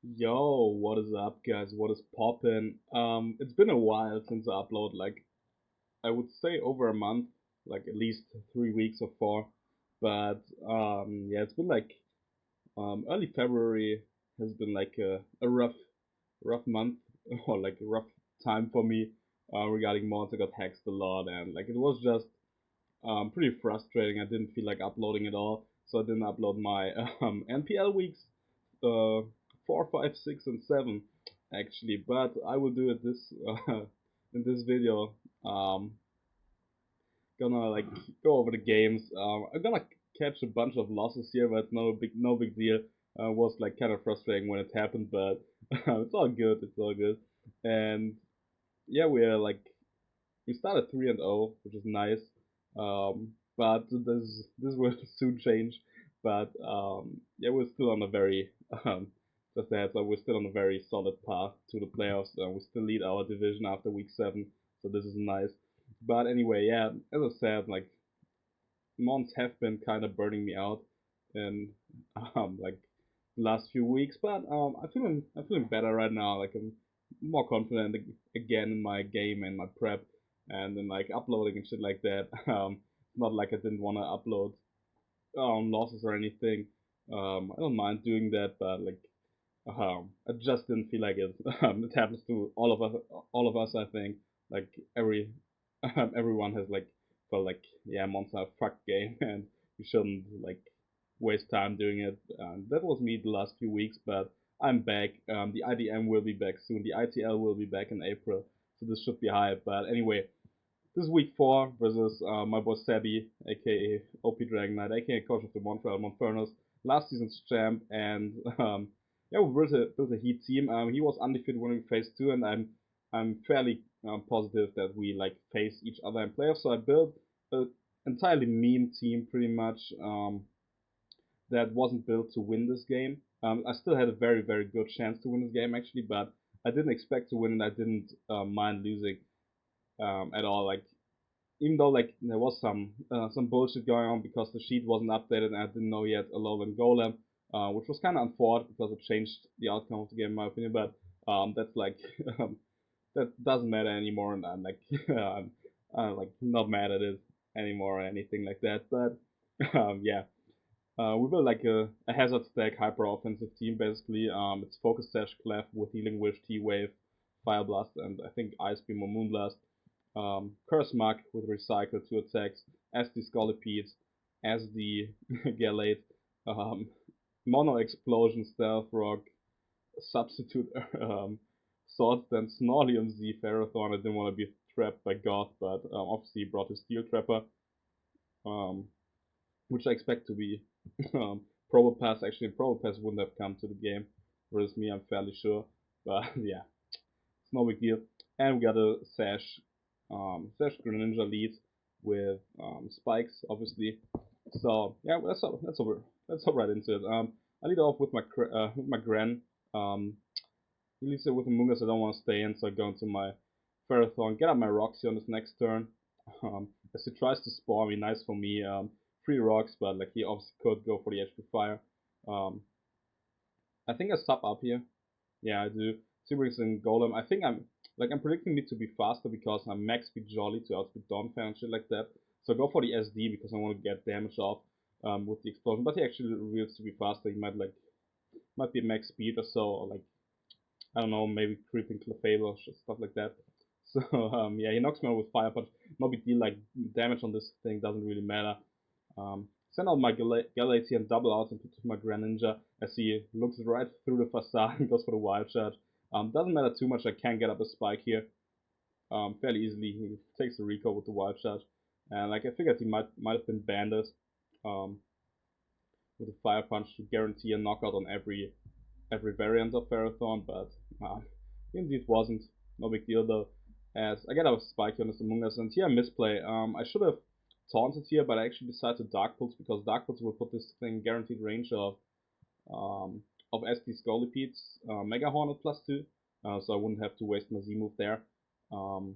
Yo, what is up, guys? What is poppin'? It's been a while since I upload, like, I would say over a month, like at least 3 weeks or four. But yeah, it's been like early February has been like a rough month or like a rough time for me regarding mods. I got hexed a lot, and like it was just pretty frustrating. I didn't feel like uploading at all, so I didn't upload my NPL weeks uh, 4, 5, 6, and 7 actually. But I will do it this in this video. Gonna like go over the games. I'm gonna catch a bunch of losses here, but no big deal. Was like kind of frustrating when it happened, but it's all good. It's all good. And yeah, we started 3-0, which is nice. But this will soon change. But yeah, we're still on a very just a heads up, we're still on a very solid path to the playoffs. We still lead our division after week 7, so this is nice. But anyway, yeah, as I said, like months have been kind of burning me out in like the last few weeks, but I'm feeling better right now. Like I'm more confident again in my game and my prep, and then like uploading and shit like that. Not like I didn't want to upload losses or anything. I don't mind doing that, but like I just didn't feel like it. It happens to all of us, I think. Like every everyone has like felt like, yeah, monster fuck game, and you shouldn't like waste time doing it. That was me the last few weeks, but I'm back. The IDM will be back soon. The ITL will be back in April, so this should be hype. But anyway, this is week 4 versus my boy Sabi, aka OP Dragon Knight, aka coach of the Montreal Monfernos, last season's champ, and yeah, we built a heat team. He was undefeated winning phase 2, and I'm fairly positive that we like face each other in playoffs. So I built an entirely meme team, pretty much. That wasn't built to win this game. I still had a very good chance to win this game actually, but I didn't expect to win, and I didn't mind losing at all. Like even though like there was some bullshit going on because the sheet wasn't updated and I didn't know yet a Alolan Golem, which was kind of unfortunate because it changed the outcome of the game in my opinion. But that's like that doesn't matter anymore, and I'm like I'm like not mad at it anymore or anything like that. But yeah, we built like a hazard stack hyper offensive team basically. It's Focus Sash Clef with Healing Wish, T Wave, Fire Blast, and I think Ice Beam or Moonblast. Curse Mug with Recycle 2 attacks, as the Scolipede, as the Gallade, um, Mono Explosion, Stealth Rock, Substitute Sword Dance, Snorlium Z, Ferrothorn. I didn't want to be trapped by God, but obviously he brought his Steel Trapper, um, which I expect to be Probopass. Actually, Probopass wouldn't have come to the game, whereas me, I'm fairly sure. But yeah, it's no big deal. And we got a Sash Greninja lead with spikes, obviously. So yeah, let's hop right into it. I lead off with my Gren. He leads it with a Mungus. I don't want to stay in, so I go into my Ferrothorn, get up my Roxy on this next turn. As he tries to spawn me, nice for me. 3 rocks, but like he obviously could go for the HP Fire. Um, I think I sub up here. Yeah, I do. Seabrings and Golem. I think I'm predicting me to be faster because I'm max speed Jolly to outspeed Donphan and shit like that. So I go for the SD because I want to get damage off with the explosion. But he actually reveals to be faster. He might be max speed or so, or like I don't know, maybe creeping Clefable or stuff like that. So yeah, he knocks me out with Fire Punch. No big deal. Like damage on this thing doesn't really matter. Send out my Galaxy and double out into my Greninja as he looks right through the facade and goes for the Wild Charge. Doesn't matter too much, I can get up a spike here fairly easily. He takes the recall with the Wild Charge. And like I figured he might have been banded with a Fire Punch to guarantee a knockout on every variant of Ferrothorn, but he indeed wasn't. No big deal though. As I get a spike on this Among Us, and here I misplay. I should have taunted here, but I actually decided to Dark Pulse because Dark Pulse will put this thing guaranteed range um, of SD Scolipede's Mega Hornet +2, so I wouldn't have to waste my Z move there. Um,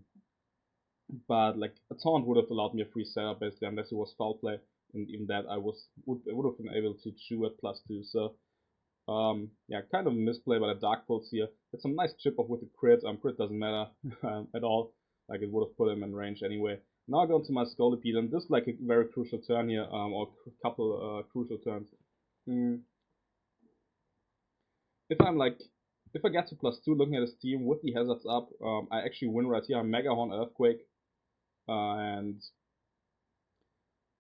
but like a taunt would have allowed me a free setup basically, unless it was foul play, and even that I would have been able to chew at +2. So Yeah, kind of a misplay by the Dark Pulse here. It's some nice chip off with the crit. Crit doesn't matter at all. Like it would have put him in range anyway. Now I go into my Scolipede, and this is like a very crucial turn here, or a couple crucial turns. Mm. If I'm like, if I get to +2 looking at his team with the hazards up, I actually win right here. Mega Horn Earthquake, and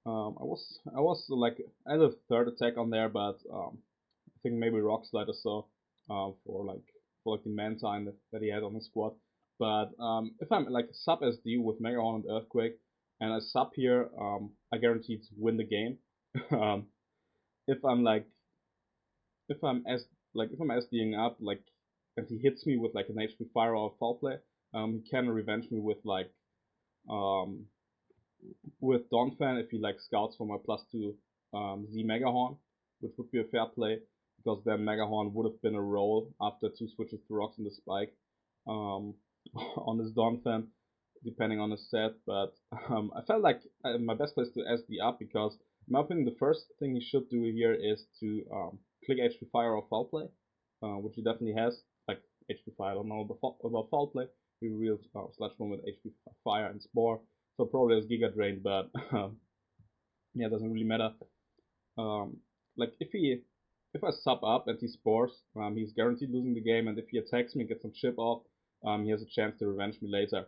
I was like I had a third attack on there, but I think maybe Rock Slide or so for like the man time that he had on his squad. But if I'm like sub SD with Mega Horn and Earthquake, and I sub here, I guarantee to win the game. um, if I'm like if I'm S if I'm SDing up and he hits me with like an HP fire or a foul play, he can revenge me um with Donphan if he like scouts for my +2 Z Megahorn, which would be a fair play because then Megahorn would have been a roll after 2 switches to rocks in the spike um, on his Donphan, depending on his set. But I felt like my best place to SD up because, in my opinion, the first thing he should do here is to click HP Fire or Foul Play, which he definitely has. Like HP Fire, I don't know about Foul Play. He reveals Slash Bomb with HP Fire and Spore. So probably has Giga Drain, but yeah, it doesn't really matter. Um, like if I sub up and he spores, he's guaranteed losing the game, and if he attacks me and gets some chip off, he has a chance to revenge me later.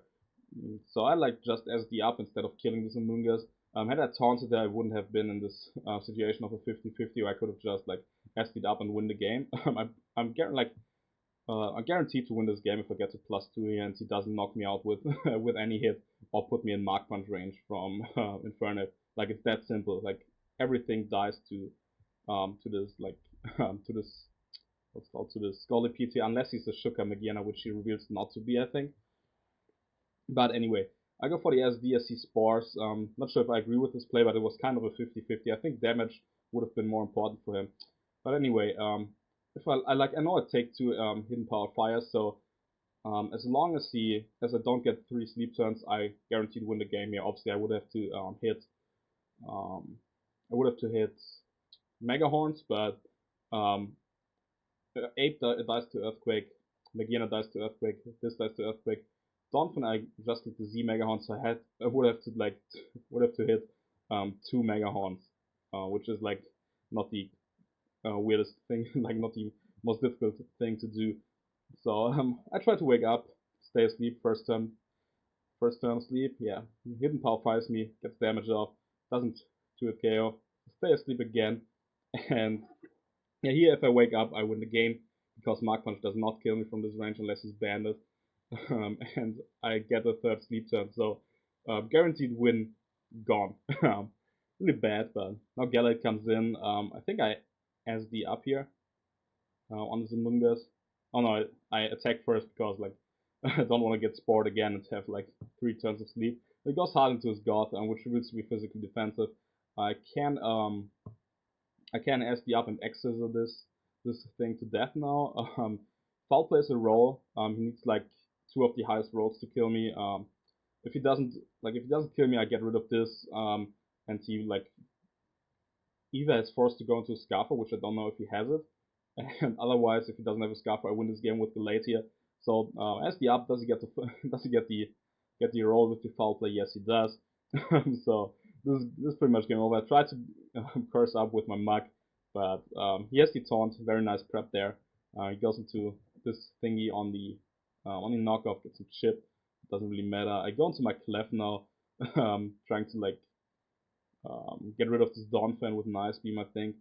So I like just SD up instead of killing this Amoongus. Had I taunted there, I wouldn't have been in this situation of a 50-50 where I could have just like SD'd up and win the game. I'm guaranteed to win this game if I get to +2 here and he doesn't knock me out with with any hit or put me in Mark Punch range from Inferno. Like it's that simple. Like everything dies to this to this what's called to this Scully PT unless he's a Shuka Magiana, which he reveals not to be, I think. But anyway, I go for the SDSC Spores. Not sure if I agree with this play, but it was kind of a 50-50. I think damage would have been more important for him. But anyway, if I know I take 2 hidden power fires, so as long as I don't get 3 sleep turns, I guarantee to win the game here. Obviously, um, I would have to hit Mega Horns, but um, Ape dies to Earthquake, Magiana dies to Earthquake, this dies to Earthquake. Donphan I just hit the Z Mega Horns, so I would have to hit 2 Mega Horns, which is like not the weirdest thing, like not the most difficult thing to do. So I try to wake up, stay asleep first turn sleep. Yeah, hidden power fires me, gets damage off, doesn't do it KO, stay asleep again, and yeah, here if I wake up, I win the game because Mark Punch does not kill me from this range unless he's banded, and I get a third sleep turn. So guaranteed win gone. Really bad, but now Gallade comes in. I think I SD up here on the Zimungas. Oh no, I attack first because like I don't want to get spored again and have like 3 turns of sleep. It goes hard into his god, which reveals to be physically defensive. I can um I can SD up and X-scissor this thing to death now. Foul plays a roll. He needs like 2 of the highest rolls to kill me. If he doesn't kill me, I get rid of this. And he like either is forced to go into a Scarfer, which I don't know if he has it, and otherwise, if he doesn't have a Scarfer, I win this game with the late here. So as the up, does he get the does he get the roll with the foul play? Yes, he does. So this is pretty much game over. I tried to curse up with my mug, but he has the taunt. Very nice prep there. He goes into this thingy on the knockoff, gets some chip. Doesn't really matter. I go into my clef now, trying to like get rid of this Dawn fan with an Ice Beam, I think,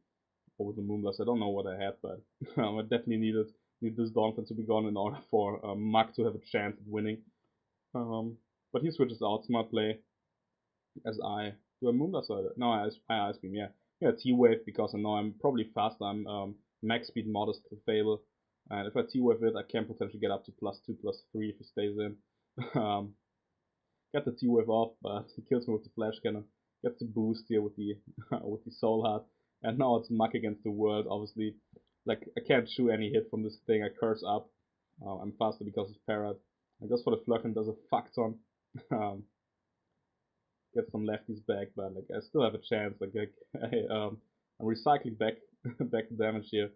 or with the Moonblast. I don't know what I had, but I definitely need this Dawn fan to be gone in order for Mug to have a chance at winning. But he switches out smart play as I do a Moonblast. No, I Ice Beam, yeah. Yeah, T-Wave because I know I'm probably fast. I'm max speed modest to Fable. And if I T-Wave it, I can potentially get up to +2, +3 if he stays in. um, Get the T-Wave off, but he kills me with the Flash Cannon. Gets the boost here with the with the Soul Heart. And now it's Muck against the world, obviously. Like, I can't chew any hit from this thing. I curse up. I'm faster because it's Parrot. I goes for the Fluff and does a fuck ton. um, Gets some lefties back, but like I still have a chance. I'm recycling back back damage here.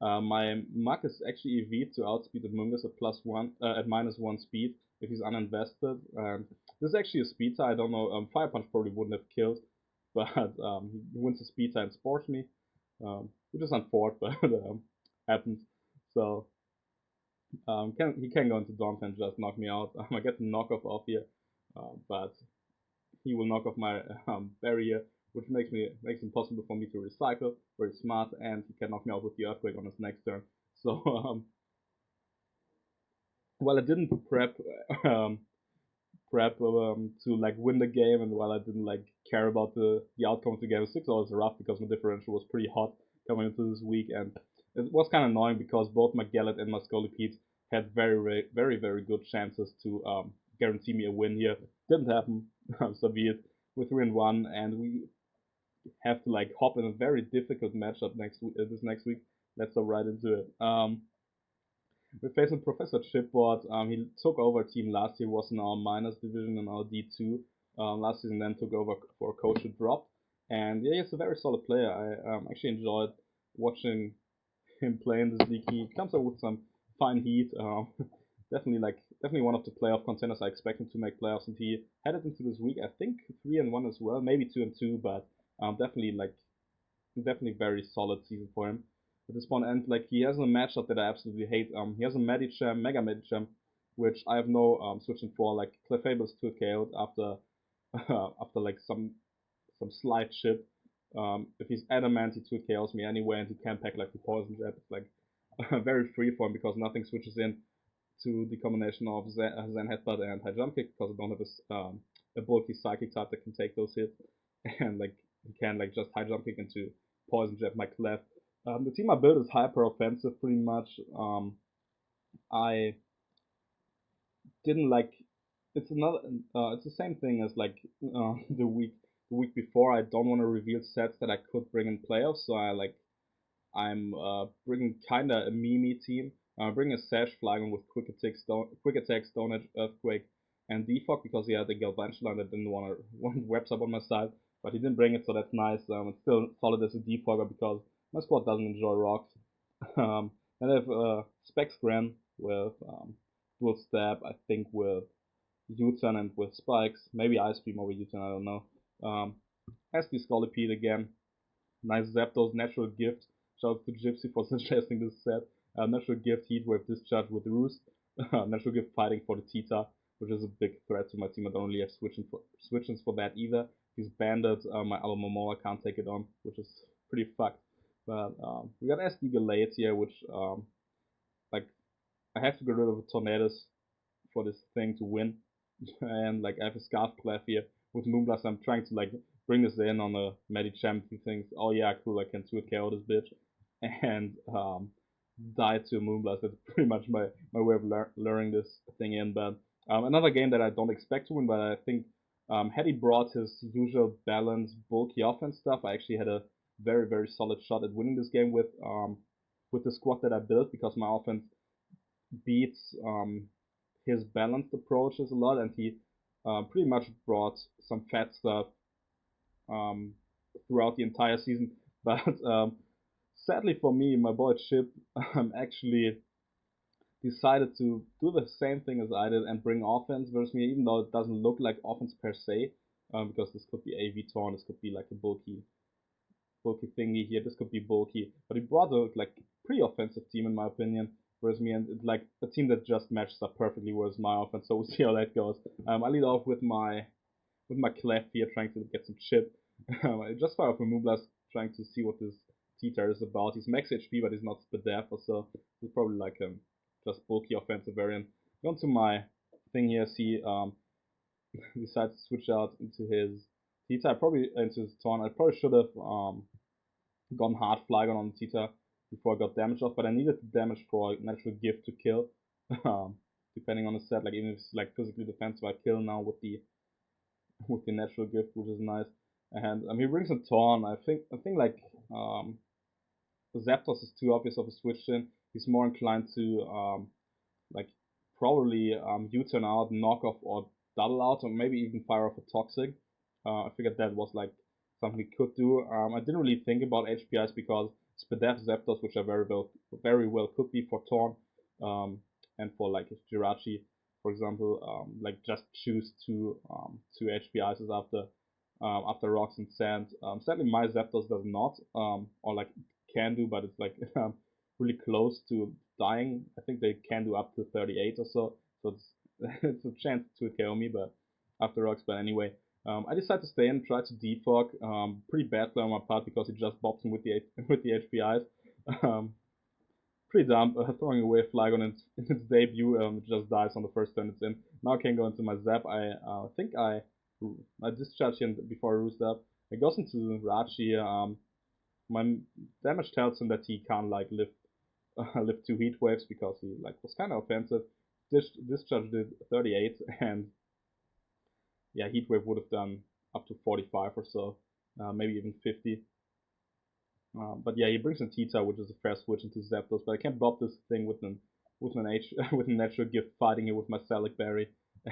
My Mug is actually EV to outspeed the Mungus at +1 at -1 speed if he's uninvested. This is actually a speed tie. I don't know. Fire Punch probably wouldn't have killed, but he wins the speed tie and sports me, which is unfortunate, but happens. So he can go into Dawn and just knock me out. I get the knockoff off here, but he will knock off my barrier, which makes it impossible for me to recycle. Very smart, and he can knock me out with the earthquake on his next turn. So while I didn't um, prep to like win the game, and while I didn't like care about the outcome of the game, 6 hours rough because my differential was pretty hot coming into this week, and it was kind of annoying because both my Gallet and my Scolipede had very good chances to guarantee me a win here. Didn't happen, so be it. With 3-1, and we have to like hop in a very difficult matchup this next week. Let's go right into it. We're facing Professor Chipboard. He took over a team last year, was in our minors division in our D2. Last season, then took over for Coach who dropped. And yeah, he's a very solid player. I actually enjoyed watching him play in this league. He comes up with some fine heat. Definitely one of the playoff contenders I expect him to make playoffs. And he headed into this week, I think 3-1 as well, maybe 2-2, but definitely very solid season for him at this point. And like he has a matchup that I absolutely hate. He has a Medicham, Mega Medicham, which I have no switching for. Like Clefable's 2 KO'd after after like some slight chip. If he's adamant, he 2 KOs me anyway, and he can pack like the poison jab. It's like very free for him because nothing switches in to the combination of Zen Headbutt and High Jump Kick because I don't have a bulky Psychic type that can take those hits, and like he can like just High Jump Kick into Poison Jab my Clef. The team I built is hyper offensive pretty much. I didn't like it's another it's the same thing as like the week before. I don't want to reveal sets that I could bring in playoffs, so I'm bringing kinda a Mimi team. Bringing a Sash Flagon with quick attack, Stone Edge, Earthquake, and Defog because he had the Galvantula and I didn't want Webs up on my side, but he didn't bring it, so that's nice. It's still solid as a Defogger because my squad doesn't enjoy rocks. And I have Specs Gran with Dual Stab, I think with U-Turn and with Spikes, maybe Ice Beam over U-Turn, I don't know. SD Scolipede again, nice Zapdos, Natural Gift. Shout out to Gypsy for suggesting this set. Natural Gift, Heatwave, Discharge with Roost. Natural Gift fighting for the Tita, which is a big threat to my team. I don't really have switchings for that either. He's banded. My Alamomoa can't take it on, which is pretty fucked. But we got SD Gallade here, which like I have to get rid of Tornadus for this thing to win. And like I have a Scarf Clef here with Moonblast. I'm trying to like bring this in on a Medicham. He thinks, oh yeah, cool, I can 2 KO this bitch, and die to a Moonblast. That's pretty much my way of luring this thing in. But another game that I don't expect to win, but I think had he brought his usual balanced, bulky offense stuff, I actually had a very solid shot at winning this game with the squad that I built because my offense beats his balanced approaches a lot, and he pretty much brought some fat stuff um, throughout the entire season. But sadly for me, my boy Chip actually decided to do the same thing as I did and bring offense versus me, even though it doesn't look like offense per se, because this could be AV Torn, this could be like a bulky thingy here. This could be bulky, but he brought a like pretty offensive team in my opinion. Whereas me and like a team that just matches up perfectly with my offense. So we'll see how that goes. I lead off with my Clef here, trying to get some chip. I just fire off a Moonblast, trying to see what this T-Tar is about. He's max HP, but he's not Spadaffer, so he's probably like a just bulky offensive variant. Going to my thing here, see decides to switch out into his T-Tar, probably into his Taunt. I probably should have gone hard Flygon on Tita before I got damage off, but I needed the damage for Natural Gift to kill. Depending on the set, like even if it's like physically defensive, I kill now with the Natural Gift, which is nice. And he brings a Taunt. I think like Zapdos is too obvious of a switch in. He's more inclined to like probably U-turn out, knock off, or double out, or maybe even fire off a Toxic. I figured that was like something he could do. I didn't really think about HPIs because Spadef Zapdos, which are very well could be for Torn, and for like Jirachi, for example, like just choose two HP ices after rocks and sand. Sadly, my Zapdos does not, or like can do, but it's like really close to dying. I think they can do up to 38 or so, so it's it's a chance to KO me, but after rocks. But anyway, I decided to stay in, try to defog. Pretty bad play on my part because he just bopped him with the with the HPIs. Um, Pretty dumb, throwing away a flag on its debut. It just dies on the first turn it's in. Now I can go into my zap. I think I discharge him before I roost up. It goes into Rachi. My damage tells him that he can't like lift two heat waves because he like was kind of offensive. Discharge did 38, and yeah, heat wave would have done up to 45 or so, maybe even 50. But yeah, he brings in Tita, which is a fair switch into Zapdos, but I can't block this thing with an H with a natural gift fighting it with my Salic Berry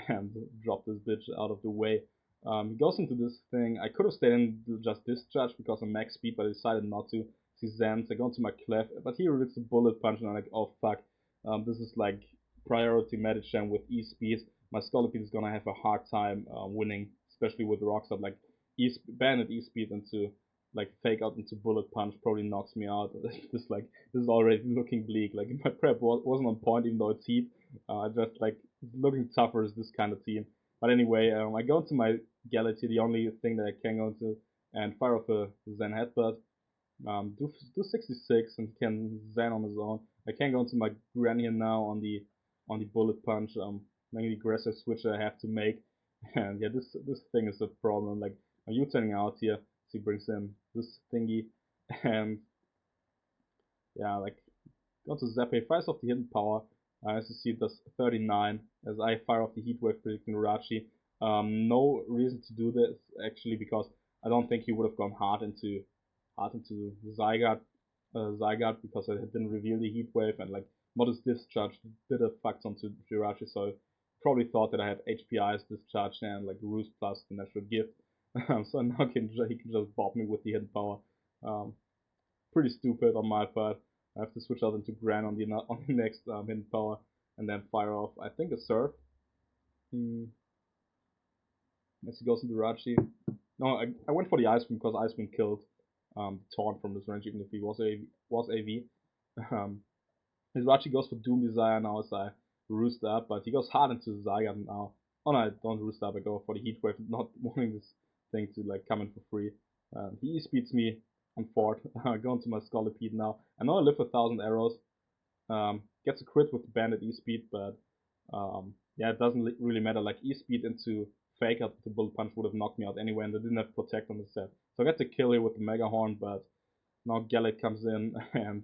and drop this bitch out of the way. He goes into this thing. I could have stayed in just discharge because I'm max speed, but I decided not to. See Zans, I go into my Clef, but he releases a bullet punch and I'm like, oh fuck. This is like priority Medicham with E speed. My Scolipede is gonna have a hard time winning, especially with rocks up like Bandit E speed into like fake out into bullet punch probably knocks me out. This is already looking bleak. Like my prep wasn't on point even though it's heat. Just like looking tougher as this kind of team. But anyway, I go into my Galaxy, the only thing that I can go into, and fire off a Zen Headbutt. Do 66 and can Zen on his own. I can go into my Gran here now on the bullet punch. Mainly aggressive switch I have to make, and yeah, this thing is a problem. Like you turning out here, so he brings in this thingy, and yeah, like go to Zappe, fires off the hidden power. As you see, it does 39 as I fire off the heat wave predicting Rachi. No reason to do this actually because I don't think he would have gone hard into Zygarde, because I didn't reveal the heat wave and like modest discharge did a fuck onto Jirachi, so I probably thought that I had HPI's discharge and like Roost plus the natural gift. So now he can just bob me with the hidden power. Um, Pretty stupid on my part. I have to switch out into Gran on the next hidden power and then fire off. I think a Surf. Hmm. As he goes into Rachi. No, I went for the Ice Beam because Ice Beam killed Taunt from this range, even if he was AV. Um, his Rachi goes for Doom Desire now as I roost up, but he goes hard into Zygarde now. Oh no, I don't roost up, I go for the Heat Wave, not wanting this thing to like come in for free. He speeds me on Fort. I go into my Scolipede now. I know I live 1,000 arrows. Gets a crit with the Bandit E-Speed, but yeah, it doesn't really matter. Like E-Speed into Fake Out with the Bullet Punch would have knocked me out anyway, and I didn't have Protect on the set. So I got to kill here with the Mega Horn, but now Gallic comes in and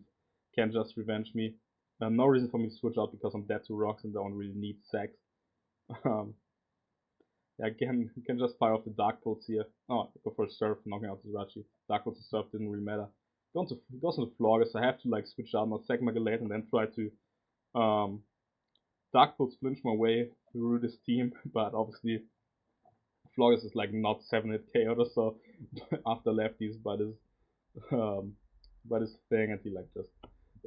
can just revenge me. No reason for me to switch out because I'm dead to rocks and don't really need sacks. Um, yeah, can just fire off the Dark Pulse here. Oh, go for a Surf, knocking out the Rachi. Dark Pulse to Surf didn't really matter. Goes into Florges. I have to like switch out, not sack Magalate, and then try to Dark Pulse flinch my way through this team. But obviously, Florges is like not 7-hit KO or so after lefties, but is um, but his thing, and he like just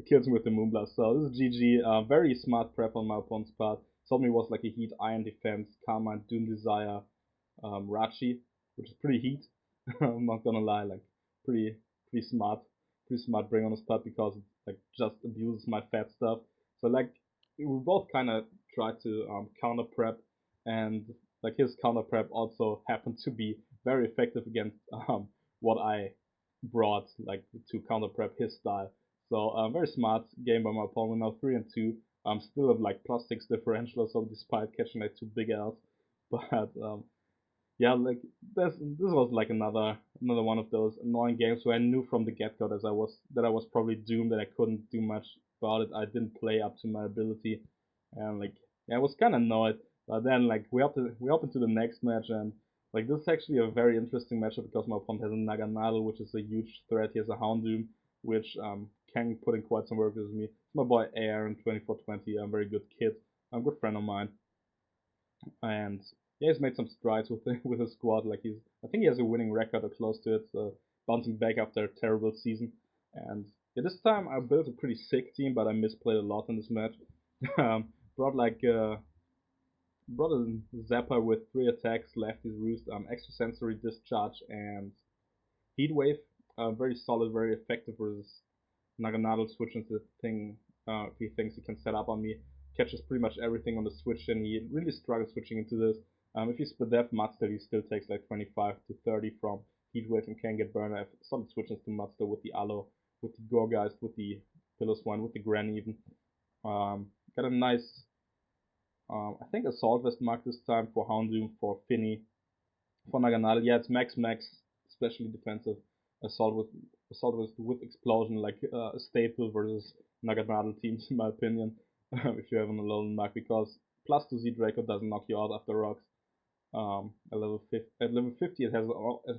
kills me with the Moonblast. So this is GG. Very smart prep on my opponent's part. Told me it was like a Heat, Iron Defense, Karma, Doom Desire, Rachi, which is pretty Heat. I'm not gonna lie, like pretty pretty smart bring on his part because it like just abuses my fat stuff. So like we both kind of tried to counter prep, and like his counter prep also happened to be very effective against what I brought like to counter prep his style. So very smart game by my opponent. Now 3-2. Still have like +6 differential or so despite catching like two big L's. But yeah, like this was like another one of those annoying games where I knew from the get go that I was probably doomed, that I couldn't do much about it. I didn't play up to my ability, and like yeah, I was kind of annoyed. But then like we hop into the next match, and like this is actually a very interesting matchup because my opponent has a Naganadel, which is a huge threat. He has a Houndoom, which can put in quite some work with me. It's my boy Aaron 2420, a very good kid, a good friend of mine, and yeah, he's made some strides with with his squad. Like I think he has a winning record or close to it, so bouncing back after a terrible season. And Yeah, this time I built a pretty sick team, but I misplayed a lot in this match. Brought brought a Zapper with 3 attacks, Lefty's Roost, Extrasensory Discharge, and Heatwave. Very solid, very effective versus Naganadel switches the thing if he thinks he can set up on me. Catches pretty much everything on the switch, and he really struggles switching into this. If you Spadef Mudster, he still takes like 25 to 30 from Heatwave and can get burned. I have solid switches to Mudster with the Aloe, with the Gorgeist, with the Pillow Swine, with the Granny even. Got a nice, I think Assault Vest mark this time for Houndoom, for Finny, for Naganadel. Yeah, it's max, especially defensive assault with explosion, like a staple versus Naganadel teams in my opinion. If you have an alone mark, because plus 2 Z Draco doesn't knock you out after rocks. At level 50 it has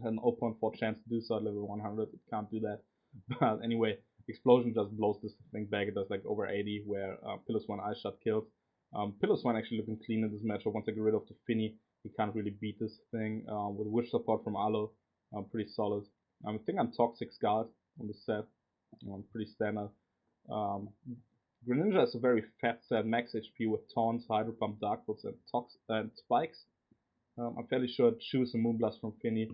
an 0.4 chance to do so. At level 100 it can't do that. But anyway, explosion just blows this thing back. It does like over 80, where Pillar Swan Ice Shot kills. Pillar Swan actually looking clean in this matchup. Once I get rid of the Finny, he can't really beat this thing. With Wish support from Alo, pretty solid. I think I'm Toxic Scout on the set. Pretty standard. Um, Greninja is a very fat set, max HP with Taunts, Hydro Pump, Dark Pulse, and Spikes. I'm fairly sure it choose a Moonblast from Finny.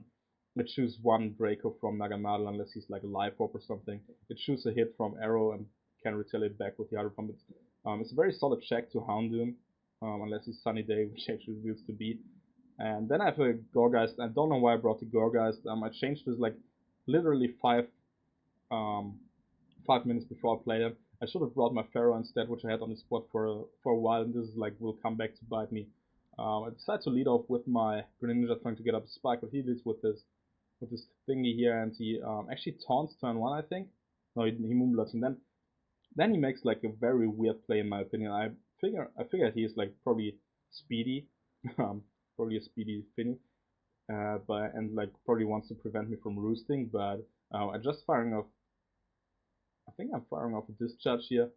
It choose one Draco from Naganadel unless he's like a Life Orb or something. It choose a hit from Arrow and can retaliate back with the Hydro Pump. It's a very solid check to Houndoom, unless he's Sunny Day, which actually reveals to be. And then I have a Gorgeist. I don't know why I brought the Gorgeist. I changed this like literally um, 5 minutes before I played him. I should have brought my Pharaoh instead, which I had on the spot for a while, and this is like will come back to bite me. I decided to lead off with my Greninja trying to get up a spike, but he leads with this thingy here, and he actually taunts turn 1, I think. No, he Moonbloods, and then he makes like a very weird play in my opinion. I figured he is like probably speedy, probably a speedy Finny, but and like probably wants to prevent me from roosting, but I just firing off. I think I'm firing off a discharge here,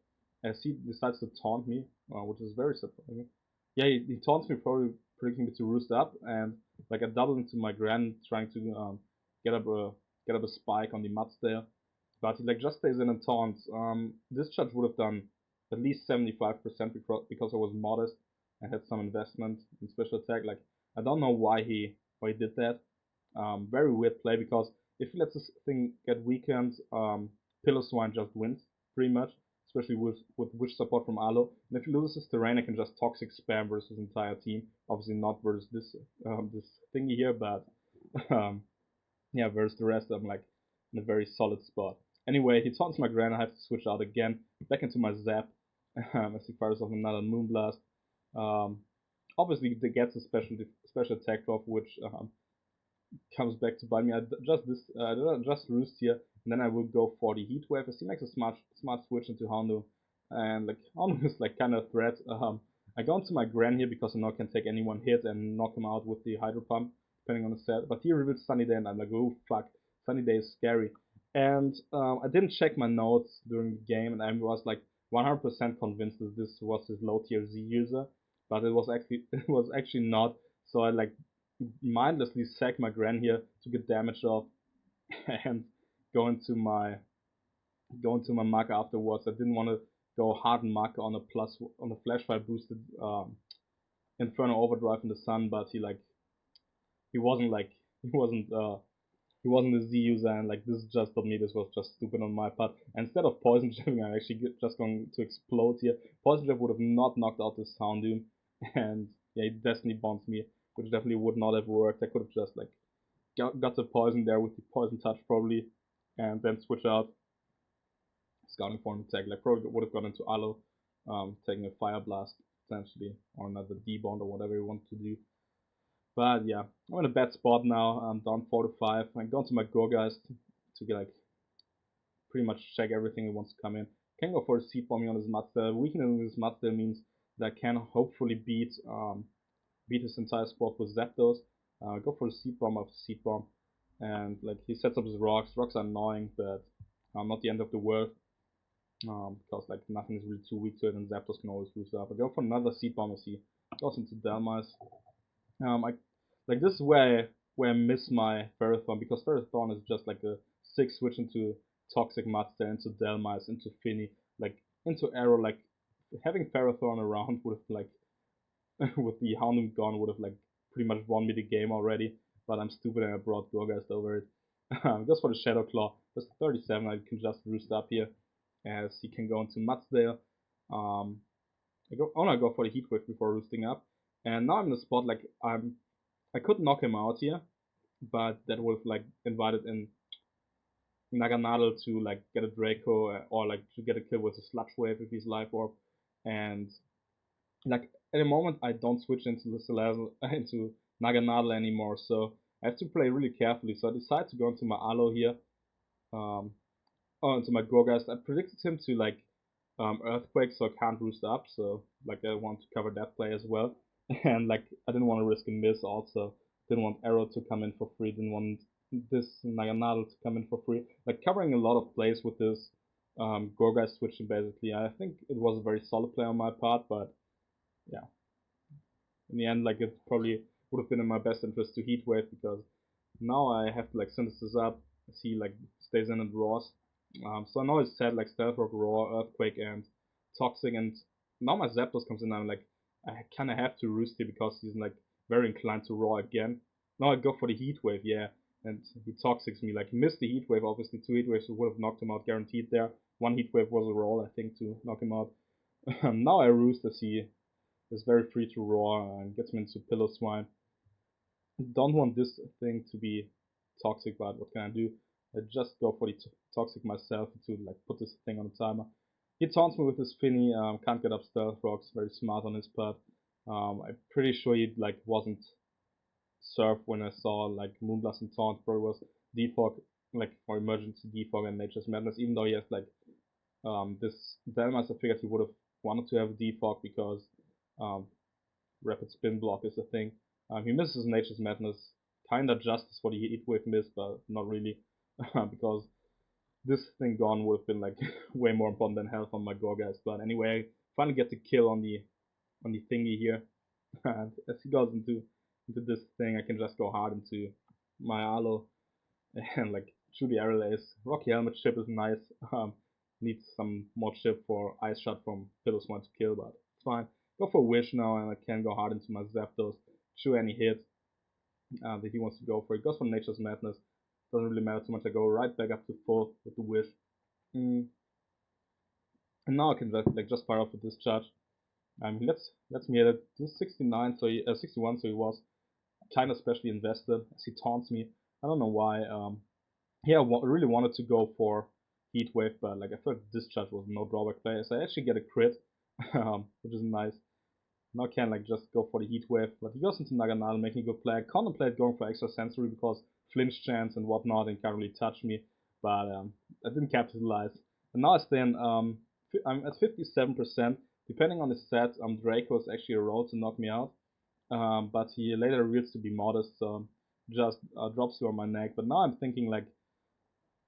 as he decides to taunt me, which is very surprising. Yeah, he taunts me, probably predicting me to roost up, and like I double into my Grand, trying to get up a get up a spike on the Mudstail, but he like just stays in and taunts. Discharge would have done at least 75% because I was modest and had some investment in special attack. Like I don't know why he did that. Very weird play, because if he lets this thing get weakened, Pillow Swine just wins pretty much, especially with Wish support from Alo. And if he loses his terrain, I can just Toxic Spam versus his entire team. Obviously not versus this thingy here, but um, yeah, versus the rest, I'm like in a very solid spot. Anyway, he taunts my Gran. I have to switch out again, back into my Zap, as he fires off another Moonblast. Um, Obviously, he gets a special attack drop, which comes back to bite me. Just roost here, and then I will go for the Heat Wave as he makes a smart switch into Houndoom, and like Houndoom is like kind of a threat. I go into my Gran here because I know I can take any one hit and knock him out with the Hydro Pump, depending on the set. But he reveals Sunny Day, and I'm like, oh fuck, Sunny Day is scary. And I didn't check my notes during the game, and I was like 100% convinced that this was his low tier Z user, but it was actually not. So I like mindlessly sack my Gran here to get damage off and go into my Maka afterwards. I didn't want to go hard Maka on a flash fire boosted Inferno Overdrive in the sun, but he wasn't like he wasn't uh he wasn't a Z user, and like this is just on me. This was just stupid on my part. And instead of poison jabbing, I'm actually just going to explode here. Poison jab would have not knocked out this Houndoom, and yeah, he Destiny bombs me, which definitely would not have worked. I could have just like got the poison there with the poison touch probably, and then switch out scouting for an attack. Like probably would have gone into Alo, taking a fire blast potentially, or another debond or whatever you want to do. But yeah, I'm in a bad spot now. I'm down 4 to 5. I'm going to my Gorgeist to get like pretty much check everything that wants to come in. Can go for a seed bombing on his Mudster. Weakening his Mudster means that I can hopefully beat his entire squad with Zapdos. Go for the seed bomb after seed bomb, and like he sets up his rocks. Rocks are annoying, but not the end of the world. Because like nothing is really too weak to it, and Zapdos can always boost up. I go for another seed bomb as he goes into Delmice. I like this is where I miss my Ferrothorn, because Ferrothorn is just like a 6 switch into Toxic Master into Delmice, into Finny, like into Arrow, like having Ferrothorn around would have like with the Houndoom gone would have like pretty much won me the game already. But I'm stupid and I brought Gorgeist over it. Just for the Shadow Claw, that's 37. I can just roost up here, as he can go into Mudsdale. Um, I go for the Heat Wave before roosting up, and now I'm in the spot like I could knock him out here, but that would have like invited in Naganadel to like get a Draco or like to get a kill with a Sludge Wave if he's Life Orb, and like at the moment I don't switch into the Salazzle into Naganadel anymore, so I have to play really carefully. So I decide to go into my Aloe here, um, into my Gorgeist. I predicted him to like Earthquake, so I can't roost up. So like I want to cover that play as well, and like I didn't want to risk a miss. Also, didn't want Arrow to come in for free. Didn't want this Naganadel to come in for free. Like covering a lot of plays with this Gorgeist switching basically. I think it was a very solid play on my part, but yeah, in the end, like it probably would have been in my best interest to Heat Wave because now I have to like synthesis up as he like stays in and roars. So I know it's set like Stealth Rock, Roar, Earthquake, and Toxic, and now my Zapdos comes in and I'm like I kind of have to roost here because he's like very inclined to roar again. Now I go for the Heat Wave, yeah, and he Toxics me. Like he missed the Heat Wave, obviously 2 Heat Waves would have knocked him out guaranteed there. 1 Heat Wave was a roll, I think, to knock him out. Now I roost as he is very free to roar and gets me into Pillow Swine. Don't want this thing to be toxic, but what can I do? I just go for the toxic myself to like put this thing on a timer. He taunts me with his Finny, can't get up Stealth Rocks, very smart on his part. I'm pretty sure he like wasn't surf when I saw like Moonblast and Taunt, probably was defog like for emergency defog and Nature's Madness, even though he has like this Delmas. I figured he would have wanted to have a defog because um, rapid spin block is a thing. He misses Nature's Madness, kinda justice for the Heat Wave miss, but not really, because this thing gone would have been like way more important than health on my Gorgeist. But anyway, I finally get the kill on the thingy here, and as he goes into this thing, I can just go hard into my Aloe and like shoot the arrow ace. Rocky Helmet chip is nice. Needs some more chip for Ice Shot from Pillows want to kill, but it's fine. Go for Wish now, and I can go hard into my Zapdos. Shoot any hit that he wants to go for. He goes for Nature's Madness. Doesn't really matter too much. I go right back up to full with the Wish. Mm. And now I can just fire off with Discharge. Let's me hit it. This is 69, so 61, so he was kind of specially invested as he taunts me. I don't know why. Yeah, I really wanted to go for Heat Wave, but like I thought Discharge was no drawback play, so I actually get a crit, which is nice. Now I can like just go for the Heat Wave, but he goes into Naganadel making a good play. I contemplate going for extra sensory because flinch chance and whatnot and can't really touch me, but I didn't capitalize. And now I stand I'm at 57%. Depending on his set, Draco is actually a roll to knock me out. But he later reveals to be modest, so just drops you on my neck. But now I'm thinking like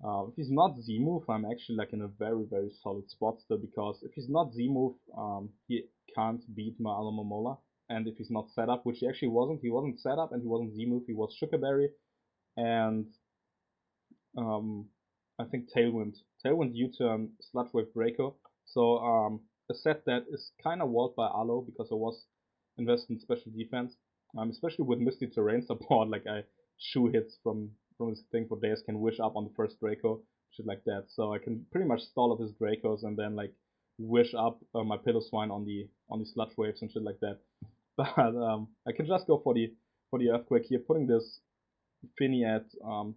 if he's not Z-move, I'm actually like in a very, very solid spot still because if he's not Z-move, he can't beat my Alamomola. And if he's not set up, which he wasn't set up and he wasn't Z-move, he was Sugarberry and I think Tailwind. Tailwind U-turn Sludge Wave Draco. So a set that is kind of walled by Aloe because I was invested in special defense. Especially with Misty Terrain support, like I chew hits from this thing for days, can wish up on the first Draco, shit like that. So I can pretty much stall up his Dracos and then like wish up my Piloswine on the Sludge Waves and shit like that. But I can just go for the Earthquake here, putting this Finny at 12%.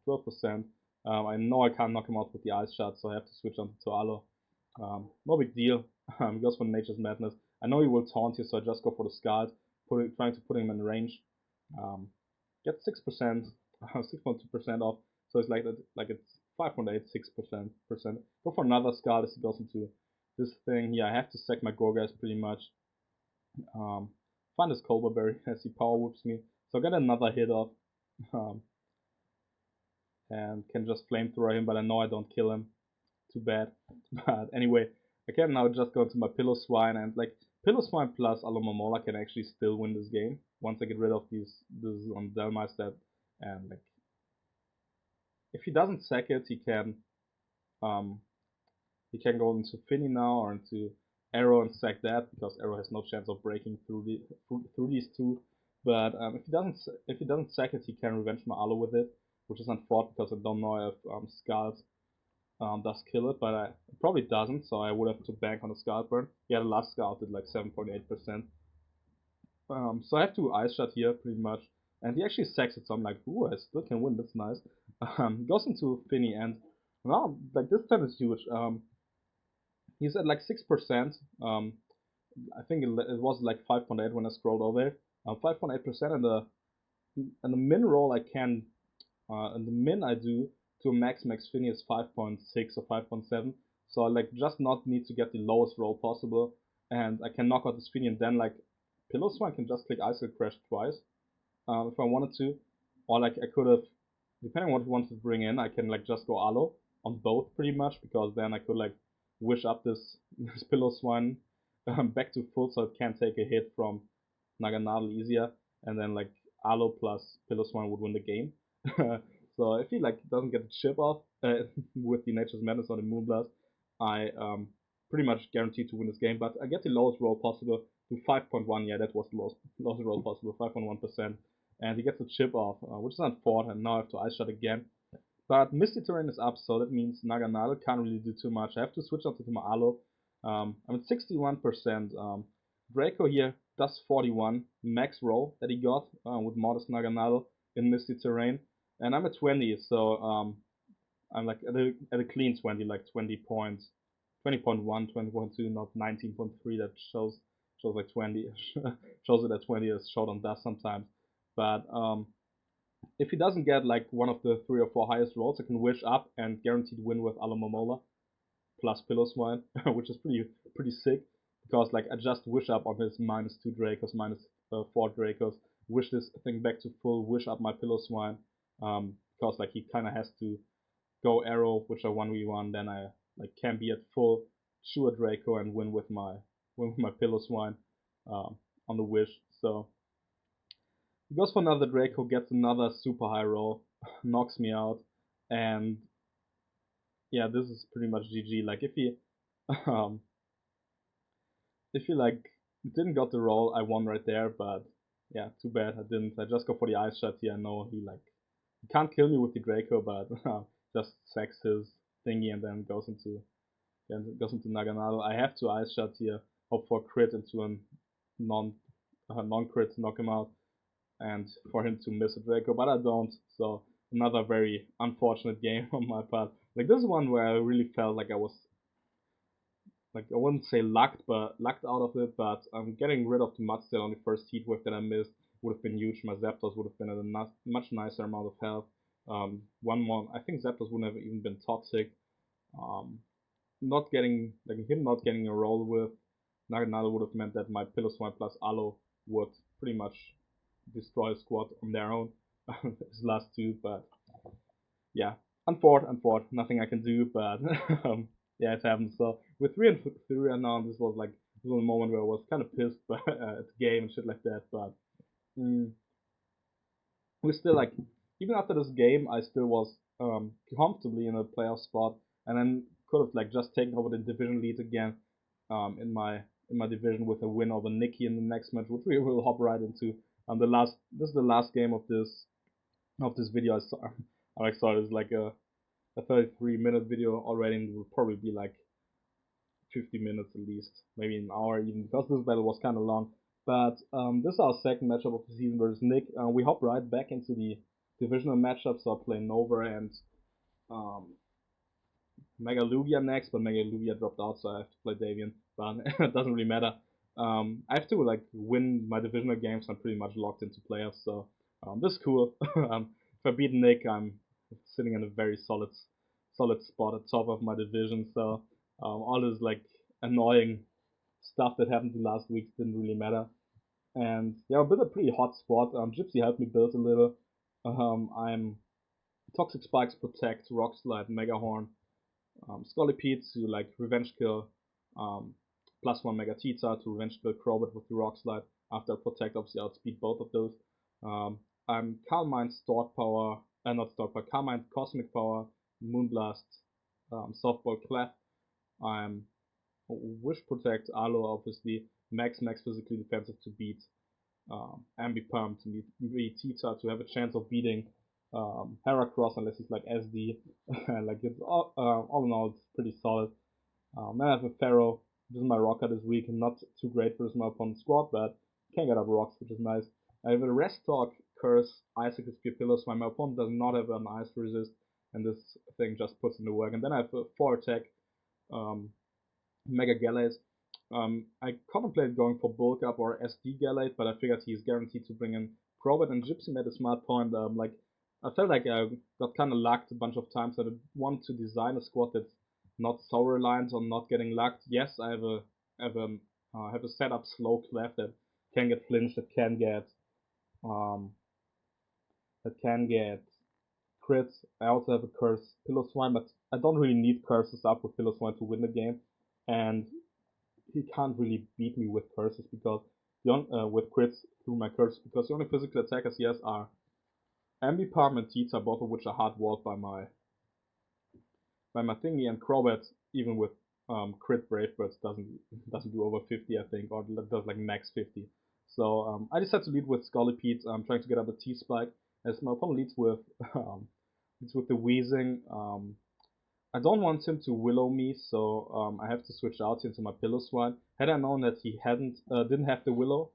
12%. I know I can't knock him out with the Ice Shot, so I have to switch on to Aloe. No big deal. He goes for Nature's Madness. I know he will taunt here, so I just go for the Scald, trying to put him in range. Get 6%, 6.2% off. So it's like that, like it's 5.86%. Go for another Scald as he goes into this thing here. I have to sack my Gorgeist pretty much. Find his Cobra Berry as he power whoops me. So I get another hit off. And can just flamethrower him, but I know I don't kill him. Too bad. But anyway, I can now just go into my Piloswine and like Piloswine plus Alomomola can actually still win this game once I get rid of this on Delmeister, and like if he doesn't sack it, he can Um, he can go into Finny now or into Arrow and sack that because Arrow has no chance of breaking through through these two. But if he doesn't sack it, he can revenge my Alo with it, which is unfortunate because I don't know if Skulls does kill it, but it probably doesn't. So I would have to bank on the Skull burn. Yeah, the last Skull did like 7.8%. So I have to Ice Shot here pretty much, and he actually sacks it. So I'm like, ooh, I still can win. That's nice. Goes into Finny and wow, like this time is huge. He's at like 6%. I think it was like 5.8 when I scrolled over. 5.8%, and the min roll I can, and the min I do to max Finny is 5.6 or 5.7. So I like just not need to get the lowest roll possible, and I can knock out this Finny, and then like Pillow Swine can just click Ice Crash twice if I wanted to, or like I could have, depending on what you wanted to bring in, I can like just go Alo on both pretty much because then I could like wish up this Pillow Swine back to full so it can't take a hit from Naganadel easier, and then like Alo plus Pillow Swine would win the game. So if he like doesn't get the chip off with the Nature's Madness or the Moonblast, I pretty much guaranteed to win this game. But I get the lowest roll possible to 5.1. Yeah, that was the lowest roll possible, 5.1%. And he gets a chip off, which is unfortunate. And now I have to Ice Shot again. But Misty Terrain is up, so that means Naganadel can't really do too much. I have to switch on to my Alo. I'm at 61%. Draco here does 41 max roll that he got with Modest Naganadel in Misty Terrain. And I'm at 20, so I'm like at a clean 20, like 20 points, 20.1, 20.2, not 19.3. That shows like 20, shows it at 20 as short on dust sometimes. But if he doesn't get like one of the 3 or 4 highest rolls, I can wish up and guaranteed win with Alamomola plus Pillow Swine, which is pretty sick because like I just wish up on his -2 Dracos, -4 Dracos, wish this thing back to full, wish up my Pillow Swine, because like he kind of has to go Arrow, which are 1v1, then I like can be at full, chew a Draco and win with my Pillow Swine on the wish. So he goes for another Draco, gets another super high roll, knocks me out, and yeah, this is pretty much GG. Like um, if he like didn't got the roll, I won right there. But yeah, too bad I didn't. I just go for the Ice Shot here. I know he can't kill me with the Draco, but just sacks his thingy and then goes into Naganadel. I have to Ice Shot here, hope for a crit into a non non-crit to knock him out, and for him to miss a Draco, but I don't. So another very unfortunate game on my part. Like this one where I really felt like I was like I wouldn't say lucked out of it, but getting rid of the Mudstail on the first heat wave that I missed would have been huge. My Zapdos would have been at a much nicer amount of health. One more, I think Zapdos wouldn't have even been toxic. Um, not getting like him not getting a roll with Naganadel would have meant that my Pillow Swine plus Alo would pretty much destroy a squad on their own. His last two, but yeah, unfortunate, nothing I can do. But yeah, it happened. So with 3 and 3 and now, this was like this was a moment where I was kind of pissed but, at the game and shit like that. But mm, we still like even after this game, I still was comfortably in a playoff spot, and then could have like just taken over the division lead again in my division with a win over Nikki in the next match, which we will hop right into. This is the last game of this video. I like saw it as like a 33-minute video already, and it will probably be like 50 minutes at least, maybe an hour even, because this battle was kind of long. But this is our second matchup of the season versus Nick. We hop right back into the divisional matchup, so I play Nova and um, Mega Lugia next, but Mega Lugia dropped out, so I have to play Davian. But it doesn't really matter. I have to like win my divisional games. I'm pretty much locked into playoffs, so this is cool. If I beat Nick, I'm sitting in a very solid spot at top of my division. So all this like annoying stuff that happened the last weeks didn't really matter. And yeah, I built a pretty hot squad. Gypsy helped me build a little. I'm Toxic Spikes Protect, Rock Slide, Mega Horn, Scolipede to like revenge kill, +1 Mega Tita to revenge kill Crobat with the Rock Slide. After Protect, obviously outspeed both of those. I'm Calm Mind Stored Power, not Stored Power, Calm Mind Cosmic Power, Moonblast softball clef. I'm wish protect Alo, obviously max physically defensive to beat Ambipump, to beat Tita, to have a chance of beating Heracross unless he's like SD. Like it's all in all, it's pretty solid. Then I have a Pharaoh. This is my rocker this week. Not too great versus my opponent's squad, but can get up rocks, which is nice. I have a Restock, Curse, Icicle Spear Pillars, while my opponent does not have an Ice Resist, and this thing just puts in the work. And then I have a 4 attack um, Mega Gallade. I contemplated going for Bulk Up or SD Gallade, but I figured he's guaranteed to bring in Crobat, and Gypsy made a smart point. Like I felt like I got kind of lucked a bunch of times. That I want to design a squad that's not so reliant on not getting lucked. Yes, I have a setup slow clef that can get flinched, um, that can get crits. I also have a curse Pillow but I don't really need curses up with Pillow to win the game, and he can't really beat me with curses because with crits through my curses, because the only physical attackers he has are Ambipom and Tita, both of which are hard walled by my thingy, and Crobat, even with crit Brave Birds, doesn't do over 50, I think, or does like max 50. So I decided to lead with Scolipede. I'm trying to get up a T Spike, as my opponent leads with the Wheezing. I don't want him to Willow me, so I have to switch out into my Pillow Swine. Had I known that he didn't have the Willow,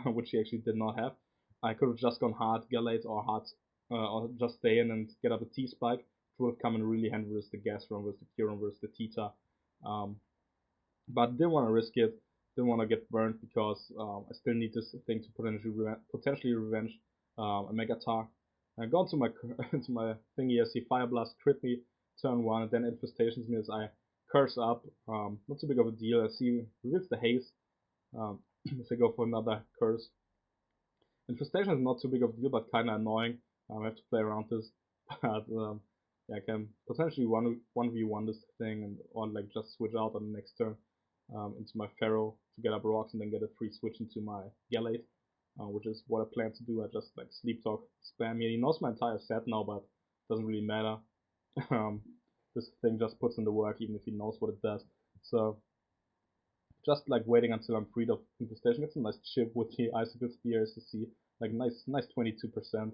which he actually did not have, I could have just gone hard Gallade or just stay in and get up a T Spike, which would have come in really handy versus the Gastron, versus the Kyurem, versus the Tita. Um, but didn't want to risk it. Didn't want to get burned because I still need this thing to potentially revenge a Megatar. I go into my into my thingy as he Fire Blast crit me turn 1, and then Infestations me as I curse up. Not too big of a deal. I see reveals the haze as I go for another curse. Infestation is not too big of a deal, but kind of annoying. I have to play around this, but yeah, I can potentially 1v1 this thing, and or like just switch out on the next turn into my Pharaoh to get up rocks, and then get a free switch into my Gallade, which is what I plan to do. I just like Sleep Talk spam here. He knows my entire set now, but doesn't really matter. um, this thing just puts in the work even if he knows what it does. So just like waiting until I'm freed of infestation. Gets a nice chip with the icicle spear, as you see, like nice 22%.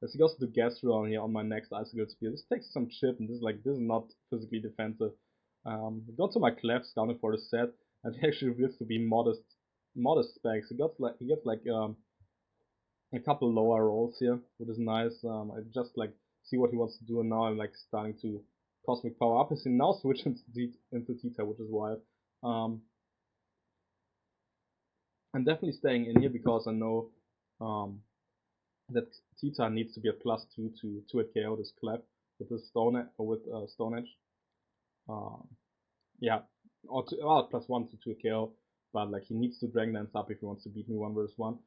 As he goes to gas roll here on my next icicle spear. This takes some chip, and this is not physically defensive. Go to my clef scouting for the set, and he actually reveals to be modest specs. He gets like a couple lower rolls here, which is nice. I just like see what he wants to do, and now I'm like starting to cosmic power up. He now switch into Tita, which is wild. I'm definitely staying in here because I know that Tita needs to be a +2 to hit KO this Clef with the Stone Edge. Yeah, or +1 to hit KO, but like he needs to Dragon Dance up if he wants to beat me 1 versus 1.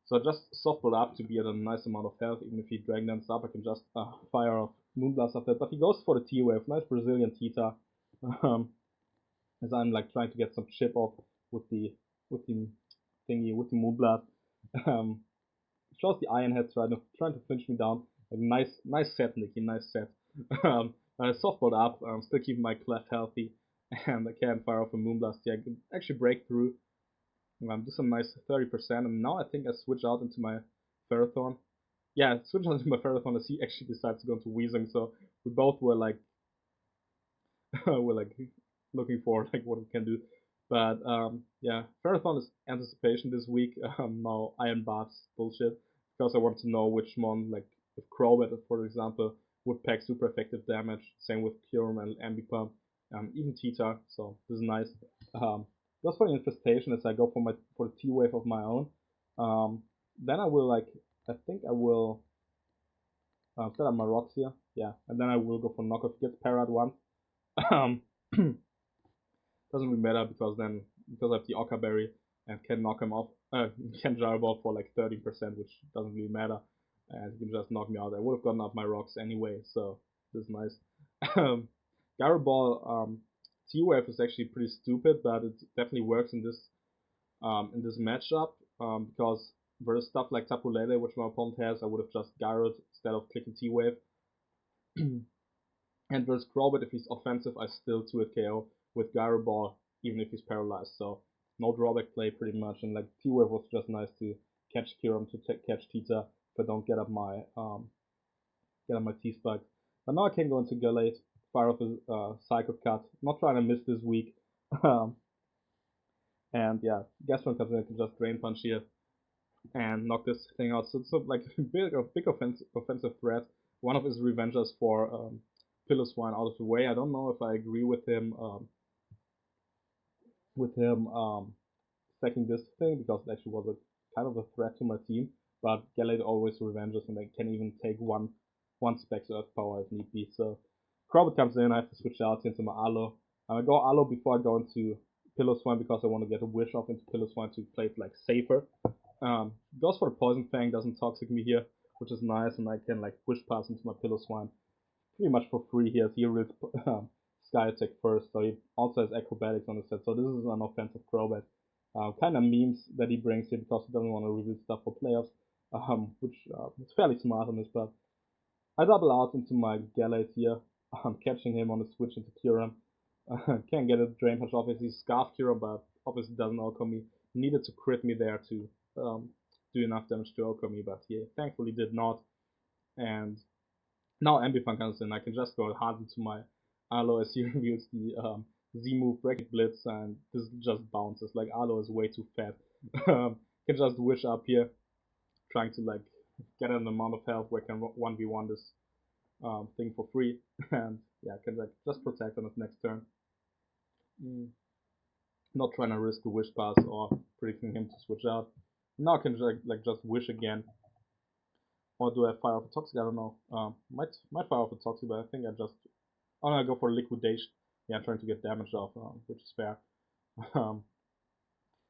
So I just softball up to be at a nice amount of health. Even if he Dragon Dance up, I can just fire off Moonblast after that. But he goes for the T-Wave. Nice Brazilian Tita. As I'm like trying to get some chip off with the thingy, with the Moonblast. Shows the Iron Head trying to flinch me down. Like nice set, Nicky, nice set. I softballed up. I'm still keeping my Clef healthy. And I can fire off a Moonblast here. I can actually break through. Do some nice 30%, and now I think I switch out into my Ferrothorn. Yeah, switch out into my Ferrothorn as he actually decides to go into Weezing, so we both were like, looking for like what we can do. But yeah, Ferrothorn is anticipation this week. Now Iron Barb's bullshit, because I want to know which one, like if Crobat, for example, would pack super effective damage. Same with Kyurem and Ambipom, even Tita. So this is nice. Goes for the infestation as I go for the T wave of my own. Then I will I think I will set up my rocks here. Yeah, and then I will go for knockoff. Gets parried once. Doesn't really matter because I have the Ocker Berry and can knock him off. Can Gyro Ball for like 30%, which doesn't really matter, and he can just knock me out. I would have gotten up my rocks anyway, so this is nice. Gyro Ball T-Wave is actually pretty stupid, but it definitely works in this matchup because versus stuff like Tapu Lele, which my opponent has, I would have just gyroed instead of clicking T-Wave. And versus Crobat, if he's offensive, I still 2-hit KO with Gyro Ball, even if he's paralyzed. So no drawback play pretty much. And like T-Wave was just nice to catch Kiram, to catch Tita if I don't get up my T-Spike. But now I can go into Galate, fire off his Psycho Cut. Not trying to miss this week. um, and yeah, Gastron comes in, I can just Drain Punch here and knock this thing out. So it's like a big offensive threat. One of his revengers for Piloswine out of the way. I don't know if I agree with him stacking this thing, because it actually was a kind of a threat to my team. But Gallade always revenges, and they can even take one Specs Earth Power if need be. So Crobat comes in, I have to switch out into my Alo. I go Alo before I go into Piloswine because I want to get a Wish off into Piloswine to play it like safer. Goes for the Poison Fang, doesn't Toxic me here, which is nice, and I can like Wish Pass into my Piloswine pretty much for free here. He reads Sky Attack first, so he also has Acrobatics on the set. So this is an offensive Crobat. Kind of memes that he brings here because he doesn't want to reveal stuff for playoffs, which is fairly smart on this. But I double out into my Gallade here, catching him on the switch into Kyurem. Can't get a Drain Punch, obviously. Scarf Kyurem, but obviously doesn't outcome me. Needed to crit me there to do enough damage to outcome me, but he thankfully did not. And now Ambipunk comes in. I can just go hard into my Arlo as he reveals the Z move Bracket Blitz, and this just bounces. Like Arlo is way too fat. Can just wish up here, trying to like get an amount of health where I can 1v1 this thing for free, and yeah, can like just protect on his next turn. Not trying to risk a wish pass or predicting him to switch out. Now I can like just wish again. Or do I fire off a Toxic? I don't know. Might fire off a Toxic, but I think I just... Oh no, I go for Liquidation. Yeah, I'm trying to get damage off, which is fair.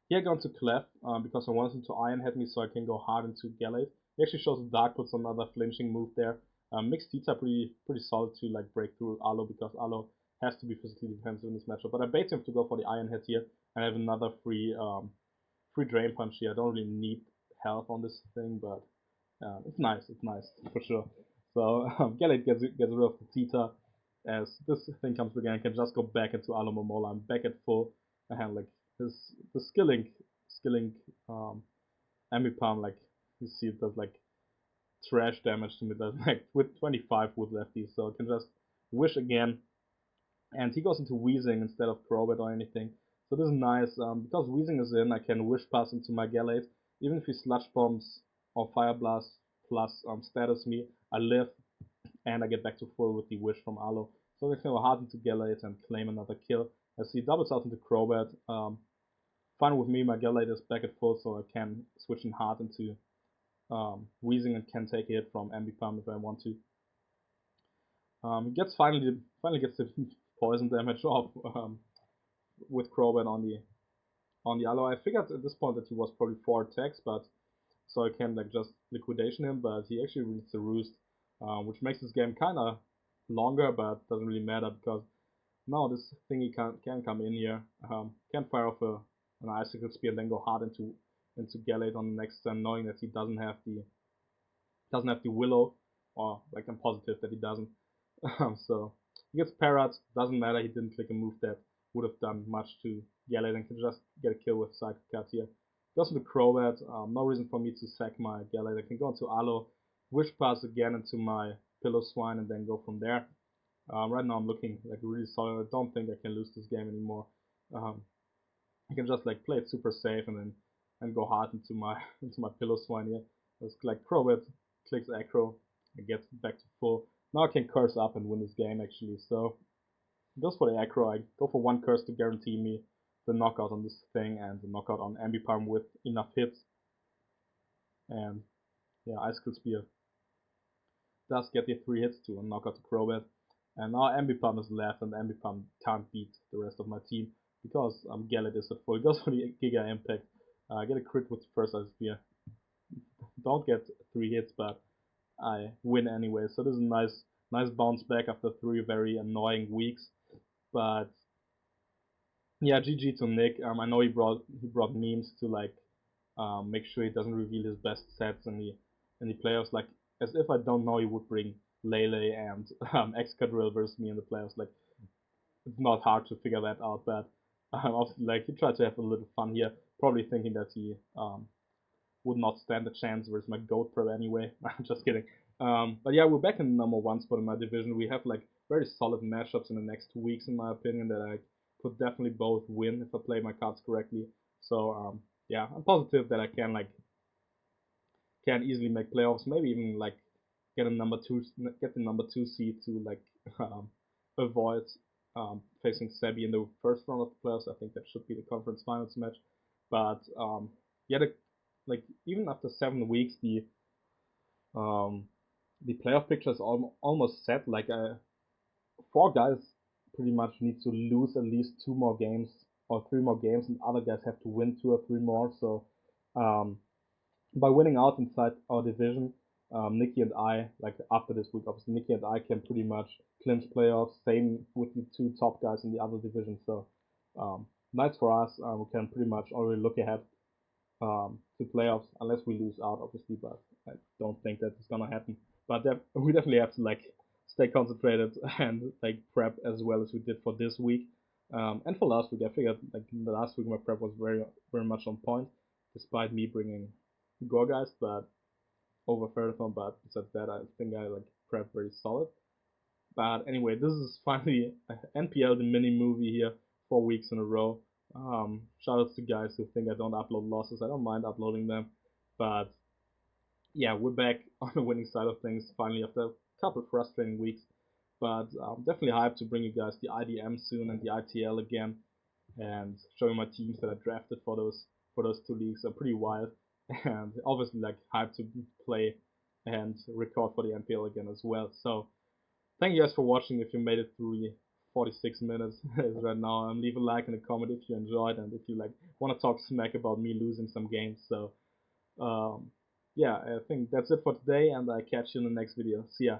Here I go into Clef, because I wanted him to Iron Head me so I can go hard into Gallade. He actually shows Dark puts another flinching move there. Mixed Tita pretty solid to like break through Arlo, because Arlo has to be physically defensive in this matchup. But I bait him to go for the Iron Head here, and I have another free Drain Punch here. I don't really need health on this thing, but it's nice for sure. So Gallade gets rid of the Tita. As this thing comes again, I can just go back into Alo Momola. I'm back at full, and like the skilling Ambipalm, like you see it does like trash damage to me. Does like with 25 with lefties, so I can just wish again, and he goes into Wheezing instead of Crobat or anything. So this is nice, because Wheezing is in, I can Wish Pass into my Gallade. Even if he Sludge Bombs or Fire Blast plus status me, I live, and I get back to full with the Wish from Alo. So I can go hard into Gallade and claim another kill. As he doubles out into Crobat. Fine with me, my Gallade is back at full, so I can switch in hard into Wheezing and can take a hit from Ambipalm if I want to. He gets finally gets the poison damage off with Crobat on the Alo. I figured at this point that he was probably 4 attacks, but so I can like just liquidation him, but he actually reads the roost, which makes this game kind of longer, but doesn't really matter because now this thingy can come in here, can fire off an Icicle Spear and then go hard into Gallade on the next turn, knowing that he doesn't have the Willow, or like I'm positive that he doesn't. So he gets parried, doesn't matter, he didn't click a move that would have done much to Gallade and can just get a kill with Psychic Cut here. Goes into Crobat, no reason for me to sack my Gallade. I can go into Alo, Wish Pass again into my Piloswine and then go from there. Right now I'm looking like really solid. I don't think I can lose this game anymore. I can just like play it super safe and go hard into my Piloswine here. It's like Crobat clicks Acro, I get back to full. Now I can curse up and win this game actually. So goes for the Acro. I go for 1 curse to guarantee me the knockout on this thing and the knockout on Ambipalm with enough hits. And yeah, Icicle Spear does get the 3 hits to knock out the Crobat. And now Ambipalm is left, and Ambipalm can't beat the rest of my team because Gallade is at full. It goes for the Giga Impact. Get a crit with the first Ice Spear. Don't get 3 hits, but I win anyway. So this is a nice bounce back after 3 very annoying weeks. But yeah, GG to Nick. I know he brought memes to like make sure he doesn't reveal his best sets in the playoffs. Like as if I don't know he would bring Lele and Excadrill versus me in the playoffs. Like it's not hard to figure that out. But obviously, like he tried to have a little fun here, probably thinking that he would not stand a chance versus my goat pro anyway. I'm just kidding. But yeah, we're back in the number one spot in my division. We have like very solid matchups in the next 2 weeks, in my opinion, that I could definitely both win if I play my cards correctly. So yeah, I'm positive that I can easily make playoffs. Maybe even like get the number two seed to like um, avoid facing Sebi in the first round of the playoffs. I think that should be the conference finals match. But yeah, like even after 7 weeks, um, the playoff picture is almost set. Like 4 guys pretty much need to lose at least 2 more games or 3 more games, and other guys have to win 2 or 3 more. So um, by winning out inside our division, Nikki and I, like after this week, obviously Nikki and I can pretty much clinch playoffs. Same with the 2 top guys in the other division. So nice for us. We can pretty much already look ahead to playoffs unless we lose out, obviously. But I don't think that is gonna happen. But we definitely have to like stay concentrated and like prep as well as we did for this week. And for last week, I figured like the last week my prep was very much on point, despite me bringing Gorgeist, but over Ferrothon. But besides that, I think I like prep very solid. But anyway, this is finally NPL the mini movie here, 4 weeks in a row. Shout outs to guys who think I don't upload losses. I don't mind uploading them, but yeah, we're back on the winning side of things finally after a couple of frustrating weeks. But definitely hyped to bring you guys the IDM soon and the ITL again, and show you my teams that I drafted for those 2 leagues are pretty wild, and obviously like hyped to play and record for the NPL again as well. So thank you guys for watching. If you made it through the 46 minutes right now, leave a like and a comment if you enjoyed, and if you like want to talk smack about me losing some games. So yeah, I think that's it for today, and I catch you in the next video. See ya.